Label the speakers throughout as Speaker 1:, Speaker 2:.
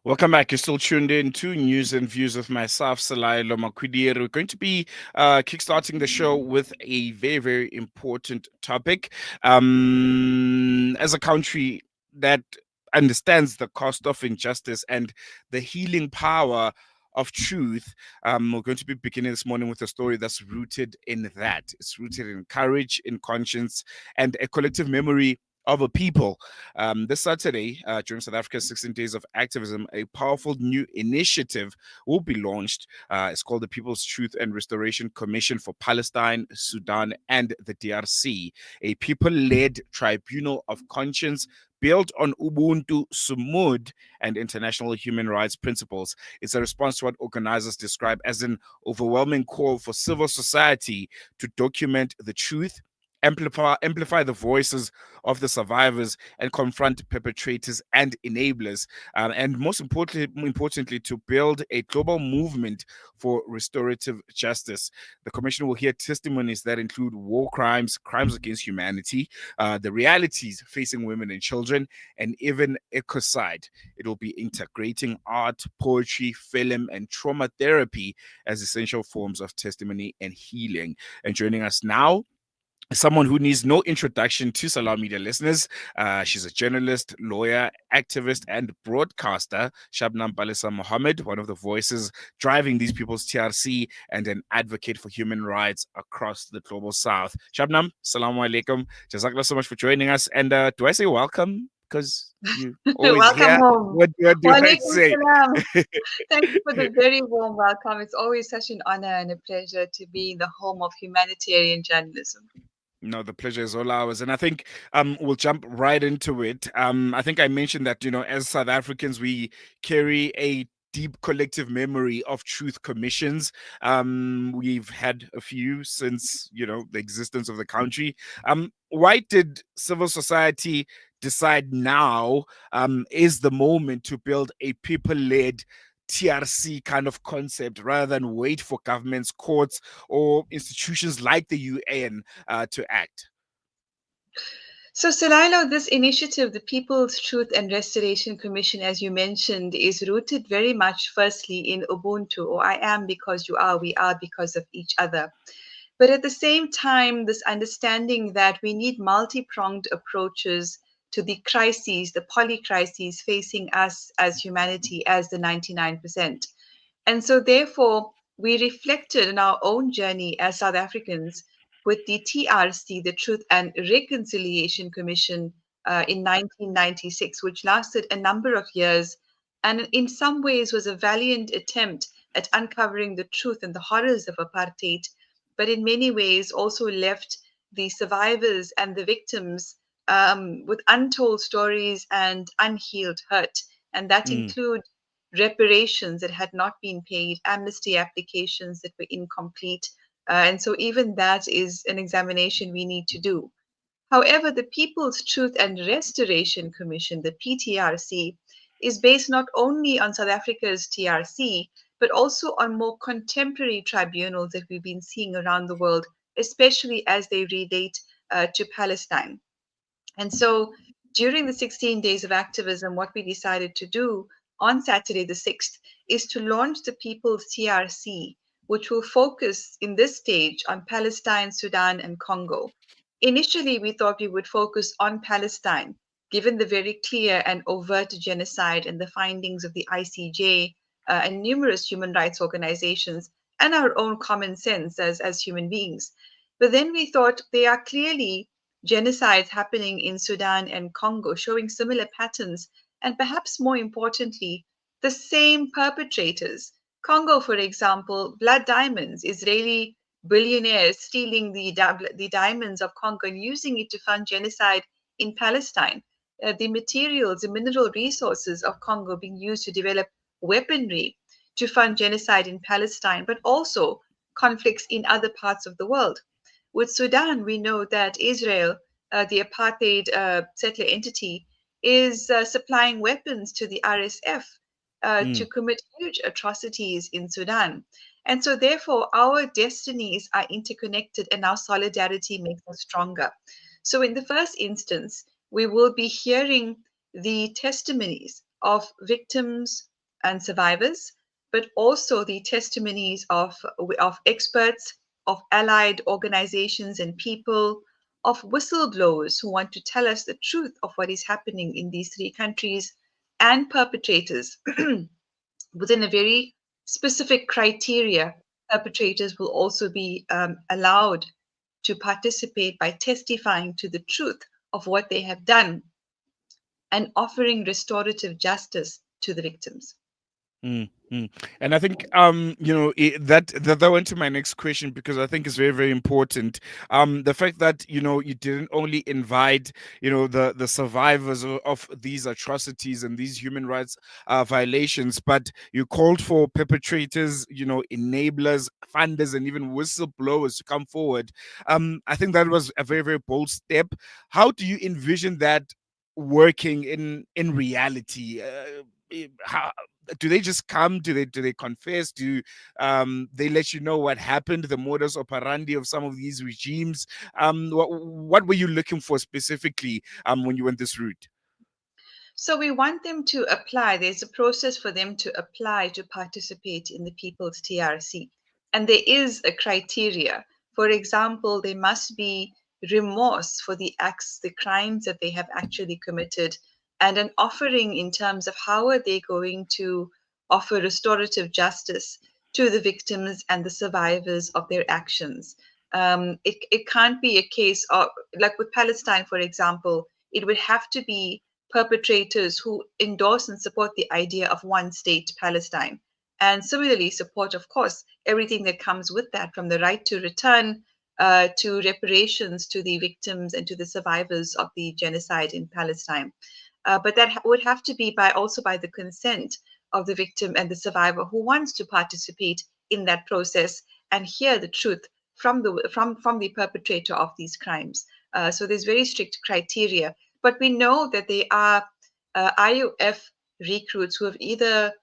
Speaker 1: Welcome back. You're still tuned in to News and Views with myself, Salailo Makwidiri. We're going to be kickstarting the show with a very, very important topic. As a country that understands the cost of injustice and the healing power of truth, we're going to be beginning this morning with a story that's rooted in that. It's rooted in courage, in conscience, and a collective memory of a people. This Saturday, during South Africa's 16 Days of Activism, a powerful new initiative will be launched. It's called the People's Truth and Restoration Commission for Palestine, Sudan, and the TRC, a people-led tribunal of conscience built on Ubuntu, Sumud, and international human rights principles. It's a response to what organizers describe as an overwhelming call for civil society to document the truth, amplify the voices of the survivors, and confront perpetrators and enablers, and most importantly, to build a global movement for restorative justice. The commission will hear testimonies that include war crimes, crimes against humanity, the realities facing women and children, and even ecocide. It will be integrating art, poetry, film, and trauma therapy as essential forms of testimony and healing. And joining us now, someone who needs no introduction to Salam Media listeners. She's a journalist, lawyer, activist, and broadcaster, Shabnam Palesa Mohamed, one of the voices driving these people's TRC and an advocate for human rights across the global south. Shabnam, Assalamu alaikum. Jazakallah so much for joining us. And do I say welcome? Because you always
Speaker 2: Welcome
Speaker 1: here.
Speaker 2: home.
Speaker 1: What do I say?
Speaker 2: Salam. Thank you for the very warm welcome. It's always such an honor and a pleasure to be in the home of humanitarian journalism.
Speaker 1: No, the pleasure is all ours. And I think we'll jump right into it. I think I mentioned that, as South Africans, we carry a deep collective memory of truth commissions. We've had a few since, the existence of the country. Why did civil society decide now is the moment to build a people-led TRC kind of concept rather than wait for governments, courts, or institutions like the UN to act?
Speaker 2: So, Salilo, this initiative, the People's Truth and Restoration Commission, as you mentioned, is rooted very much firstly in Ubuntu, or I am because you are, we are because of each other. But at the same time, this understanding that we need multi-pronged approaches to the crises, the polycrises facing us as humanity, as the 99%. And so, therefore, we reflected in our own journey as South Africans with the TRC, the Truth and Reconciliation Commission, in 1996, which lasted a number of years and in some ways was a valiant attempt at uncovering the truth and the horrors of apartheid, but in many ways also left the survivors and the victims with untold stories and unhealed hurt. And that include reparations that had not been paid, amnesty applications that were incomplete. And so, even that is an examination we need to do. However, the People's Truth and Restoration Commission, the PTRC, is based not only on South Africa's TRC, but also on more contemporary tribunals that we've been seeing around the world, especially as they relate to Palestine. And so during the 16 days of activism, what we decided to do on Saturday, the 6th, is to launch the People's TRC, which will focus in this stage on Palestine, Sudan, and Congo. Initially, we thought we would focus on Palestine, given the very clear and overt genocide and the findings of the ICJ and numerous human rights organizations and our own common sense as human beings. But then we thought there are clearly genocides happening in Sudan and Congo, showing similar patterns, and perhaps more importantly, the same perpetrators. Congo, for example, blood diamonds, Israeli billionaires stealing the diamonds of Congo and using it to fund genocide in Palestine. The materials, the mineral resources of Congo being used to develop weaponry to fund genocide in Palestine, but also conflicts in other parts of the world. With Sudan, we know that Israel, the apartheid settler entity, is supplying weapons to the RSF to commit huge atrocities in Sudan. And so, therefore, our destinies are interconnected and our solidarity makes us stronger. So, in the first instance, we will be hearing the testimonies of victims, and survivors, but also the testimonies of experts, of allied organizations and people, of whistleblowers who want to tell us the truth of what is happening in these three countries, and perpetrators within a very specific criteria. Perpetrators will also be allowed to participate by testifying to the truth of what they have done and offering restorative justice to the victims.
Speaker 1: Mm, mm. And I think that went to my next question, because I think it's very, very important. The fact that you didn't only invite the survivors of these atrocities and these human rights violations, but you called for perpetrators, enablers, funders, and even whistleblowers to come forward. I think that was a very, very bold step. How do you envision that working in reality? How do they just come? Do they confess? Do they let you know what happened, the modus operandi of some of these regimes? What were you looking for specifically when you went this route?
Speaker 2: So we want them to apply. There's a process for them to apply to participate in the People's TRC. And there is a criteria. For example, there must be remorse for the acts, the crimes that they have actually committed, and an offering in terms of how are they going to offer restorative justice to the victims and the survivors of their actions. It can't be a case of, like with Palestine, for example, it would have to be perpetrators who endorse and support the idea of one state, Palestine. And similarly, support, of course, everything that comes with that, from the right to return to reparations to the victims and to the survivors of the genocide in Palestine. But that would have to be also by the consent of the victim and the survivor who wants to participate in that process and hear the truth from the perpetrator of these crimes. So there's very strict criteria, but we know that they are IOF recruits who have either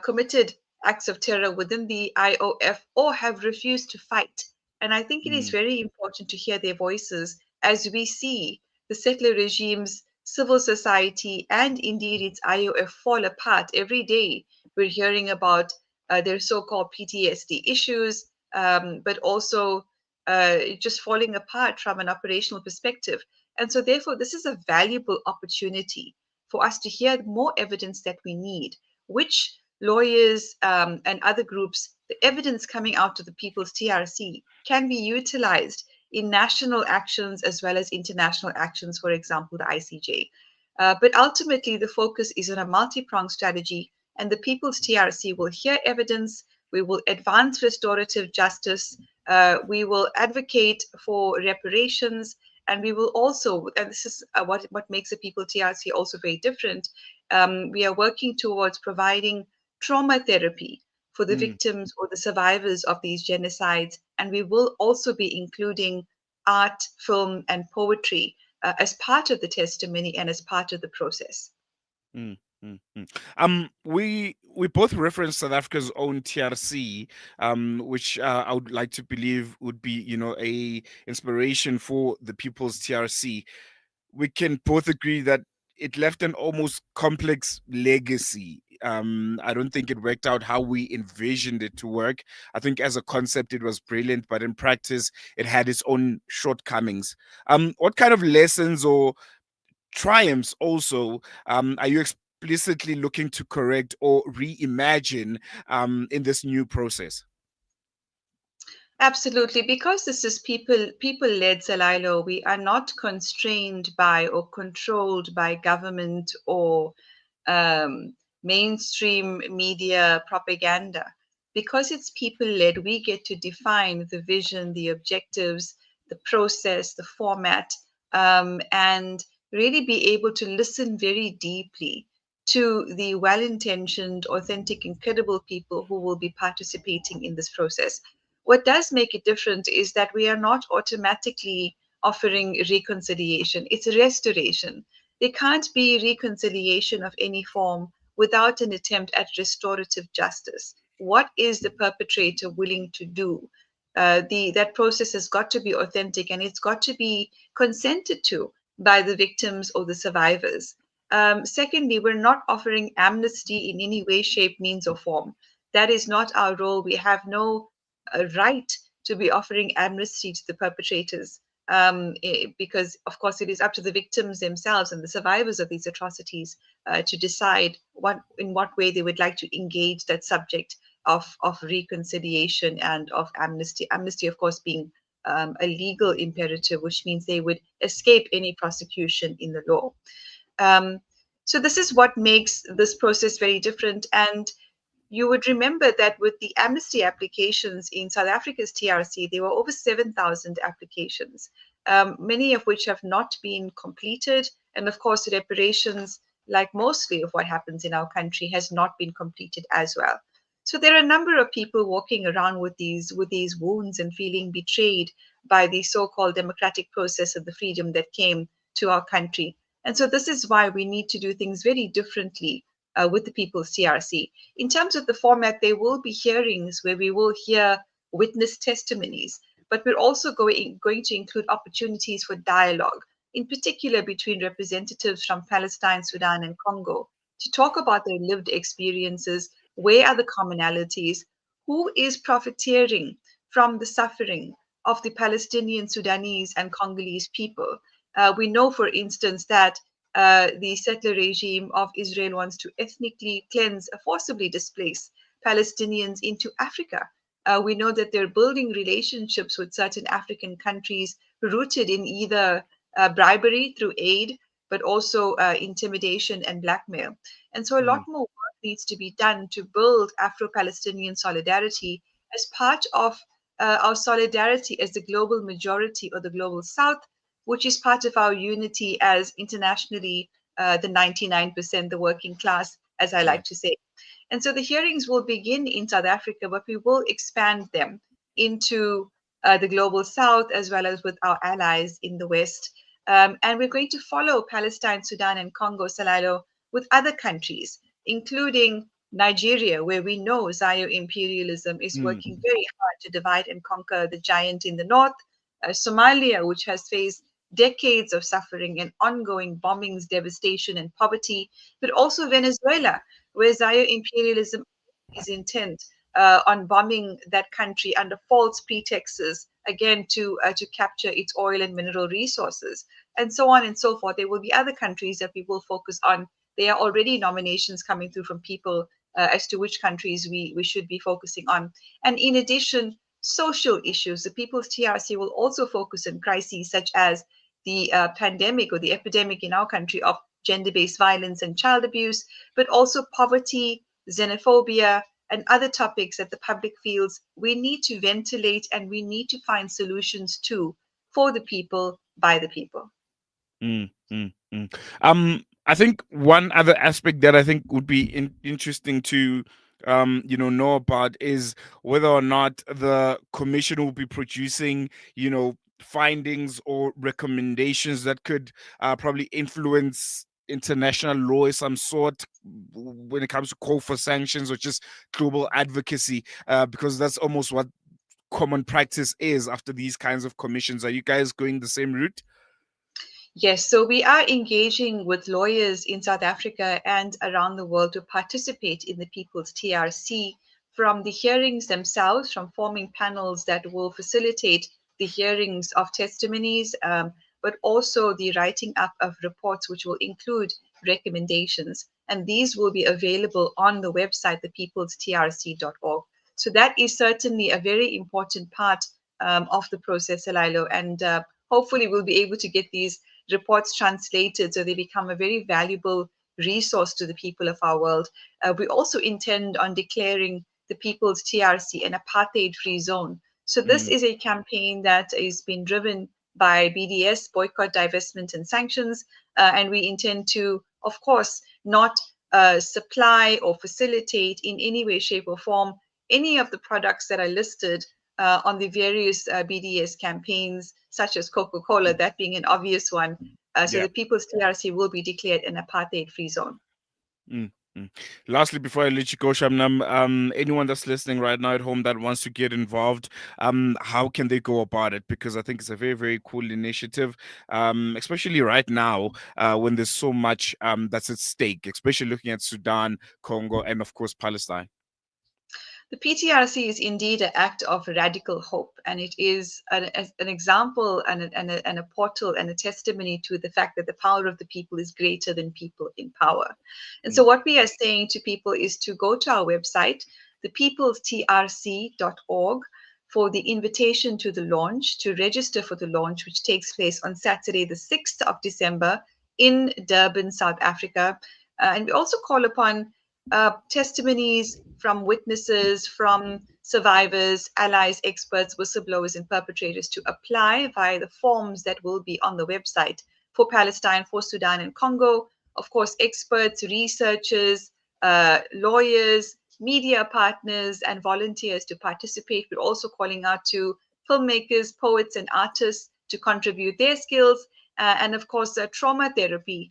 Speaker 2: committed acts of terror within the IOF or have refused to fight. And I think it is
Speaker 1: Mm,
Speaker 2: very important to hear their voices as we see the settler regimes, civil society, and indeed its IOF fall apart every day. We're hearing about their so called PTSD issues, but also just falling apart from an operational perspective. And so, therefore, this is a valuable opportunity for us to hear more evidence that we need, which lawyers and other groups, the evidence coming out of the People's TRC can be utilized in national actions as well as international actions, for example, the ICJ. But ultimately, the focus is on a multi pronged strategy, and the People's TRC will hear evidence. We will advance restorative justice. We will advocate for reparations, and we will also, and this is what makes the People TRC also very different. We are working towards providing trauma therapy for the
Speaker 1: mm,
Speaker 2: victims or the survivors of these genocides, and we will also be including art, film, and poetry as part of the testimony and as part of the process.
Speaker 1: mm, mm. We both referenced South Africa's own TRC, which I would like to believe would be, a inspiration for the People's TRC. We can both agree that it left an almost complex legacy. I don't think it worked out how we envisioned it to work. I think as a concept, it was brilliant, but in practice, it had its own shortcomings. What kind of lessons or triumphs also are you explicitly looking to correct or reimagine in this new process?
Speaker 2: Absolutely, because this is people-led, Salilo, we are not constrained by or controlled by government or um, mainstream media propaganda. Because it's people-led, we get to define the vision, the objectives, the process, the format, and really be able to listen very deeply to the well-intentioned, authentic, and credible people who will be participating in this process. What does make it different is that we are not automatically offering reconciliation, it's restoration. There can't be reconciliation of any form without an attempt at restorative justice. What is the perpetrator willing to do? That process has got to be authentic and it's got to be consented to by the victims or the survivors. Secondly, we're not offering amnesty in any way, shape, means, or form. That is not our role. We have no right to be offering amnesty to the perpetrators, because, of course, it is up to the victims themselves and the survivors of these atrocities to decide in what way they would like to engage that subject of reconciliation and of amnesty. Amnesty, of course, being a legal imperative, which means they would escape any prosecution in the law. Um, so this is what makes this process very different. And you would remember that with the amnesty applications in South Africa's TRC, there were over 7,000 applications, many of which have not been completed. And of course, reparations, like mostly of what happens in our country, has not been completed as well. So there are a number of people walking around with these wounds and feeling betrayed by the so-called democratic process of the freedom that came to our country. And so this is why we need to do things very differently with the People's TRC. In terms of the format, there will be hearings where we will hear witness testimonies, but we're also going to include opportunities for dialogue, in particular between representatives from Palestine, Sudan, and Congo, to talk about their lived experiences. Where are the commonalities? Who is profiteering from the suffering of the Palestinian, Sudanese, and Congolese people? We know, for instance, that the settler regime of Israel wants to ethnically cleanse, forcibly displace Palestinians into Africa. We know that they're building relationships with certain African countries rooted in either bribery through aid, but also intimidation and blackmail. And so a lot
Speaker 1: mm,
Speaker 2: more work needs to be done to build Afro Palestinian solidarity as part of our solidarity as the global majority or the global South, which is part of our unity as internationally the 99%, the working class, as I
Speaker 1: yeah.
Speaker 2: like to say. And so the hearings will begin in South Africa, but we will expand them into the global South as well as with our allies in the West. And we're going to follow Palestine, Sudan, and Congo, Salalo, with other countries, including Nigeria, where we know Zayo imperialism is working
Speaker 1: Mm,
Speaker 2: very hard to divide and conquer the giant in the north. Somalia, which has faced decades of suffering and ongoing bombings, devastation, and poverty, but also Venezuela, where Zaire imperialism is intent on bombing that country under false pretexts, again to capture its oil and mineral resources, and so on and so forth. There will be other countries that we will focus on. There are already nominations coming through from people as to which countries we should be focusing on. And in addition, social issues. The People's TRC will also focus on crises such as the pandemic or the epidemic in our country of gender based violence and child abuse, but also poverty, xenophobia, and other topics that the public feels we need to ventilate and we need to find solutions to for the people, by the people.
Speaker 1: mm, mm. I think one other aspect that I think would be interesting to know about is whether or not the commission will be producing findings or recommendations that could probably influence international law of some sort when it comes to call for sanctions or just global advocacy, because that's almost what common practice is after these kinds of commissions. Are you guys going the same route?
Speaker 2: Yes, so we are engaging with lawyers in South Africa and around the world to participate in the People's TRC, from the hearings themselves, from forming panels that will facilitate the hearings of testimonies, but also the writing up of reports which will include recommendations. And these will be available on the website, thepeoplestrc.org. So that is certainly a very important part of the process, Elilo. And hopefully we'll be able to get these reports translated so they become a very valuable resource to the people of our world. We also intend on declaring the People's TRC an apartheid free zone. So, this
Speaker 1: Mm,
Speaker 2: is a campaign that is being driven by BDS, Boycott, Divestment, and Sanctions. And we intend to, of course, not supply or facilitate in any way, shape, or form any of the products that are listed on the various BDS campaigns, such as Coca Cola, that being an obvious one. So
Speaker 1: yeah.
Speaker 2: the People's TRC will be declared an apartheid free zone.
Speaker 1: Mm. Mm. Lastly, before I let you go, Shabnam, anyone that's listening right now at home that wants to get involved, how can they go about it? Because I think it's a very, very cool initiative, especially right now when there's so much that's at stake, especially looking at Sudan, Congo, and of course Palestine.
Speaker 2: The PTRC is indeed an act of radical hope, and it is an example and a portal and a testimony to the fact that the power of the people is greater than people in power. And so,
Speaker 1: Mm.
Speaker 2: what we are saying to people is to go to our website, thepeoplestrc.org, for the invitation to the launch, to register for the launch, which takes place on Saturday, the 6th of December in Durban, South Africa. And we also call upon testimonies from witnesses, from survivors, allies, experts, whistleblowers, and perpetrators to apply via the forms that will be on the website for Palestine, for Sudan and Congo. Of course, experts, researchers, lawyers, media partners, and volunteers to participate. We're also calling out to filmmakers, poets, and artists to contribute their skills, and of course, trauma therapy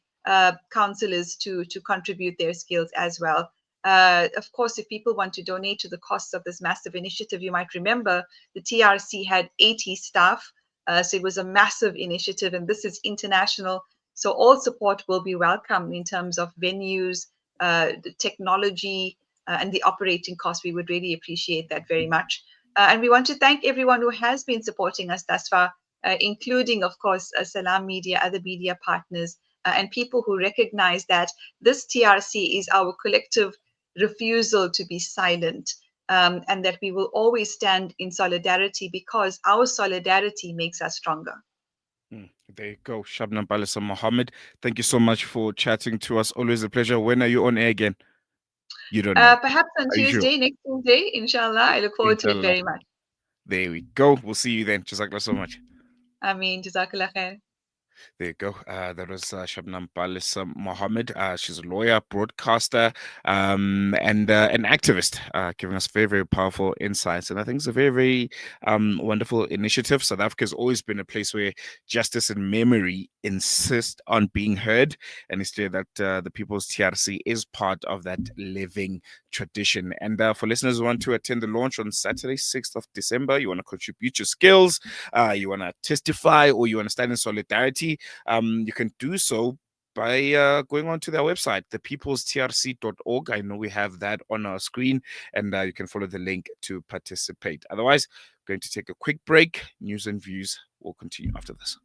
Speaker 2: counselors to contribute their skills as well. Of course, if people want to donate to the costs of this massive initiative, you might remember the TRC had 80 staff. So it was a massive initiative, and this is international. So all support will be welcome in terms of venues, the technology, and the operating costs. We would really appreciate that very much. And we want to thank everyone who has been supporting us thus far, including, of course, Salam Media, other media partners, and people who recognize that this TRC is our collective refusal to be silent, and that we will always stand in solidarity because our solidarity makes us stronger.
Speaker 1: Mm. There you go, Shabnam Palesa Mohamed. Thank you so much for chatting to us. Always a pleasure. When are you on air again? You don't know.
Speaker 2: Perhaps on
Speaker 1: Are you sure?
Speaker 2: Tuesday, next Tuesday, inshallah. I look forward to it
Speaker 1: Inshallah.
Speaker 2: very much.
Speaker 1: There we go. We'll see you then. Jazakallah so much.
Speaker 2: Ameen. Jazakallah khair.
Speaker 1: There you go. That was Shabnam Palesa Mohamed. She's a lawyer, broadcaster, and an activist, giving us very, very powerful insights. And I think it's a very, very wonderful initiative. South Africa has always been a place where justice and memory insist on being heard. And it's clear that the People's TRC is part of that living tradition. And for listeners who want to attend the launch on Saturday, 6th of December, you want to contribute your skills, you want to testify, or you want to stand in solidarity, you can do so by going on to their website, thepeoplestrc.org. I know we have that on our screen, and you can follow the link to participate. Otherwise, we're going to take a quick break. News and views will continue after this.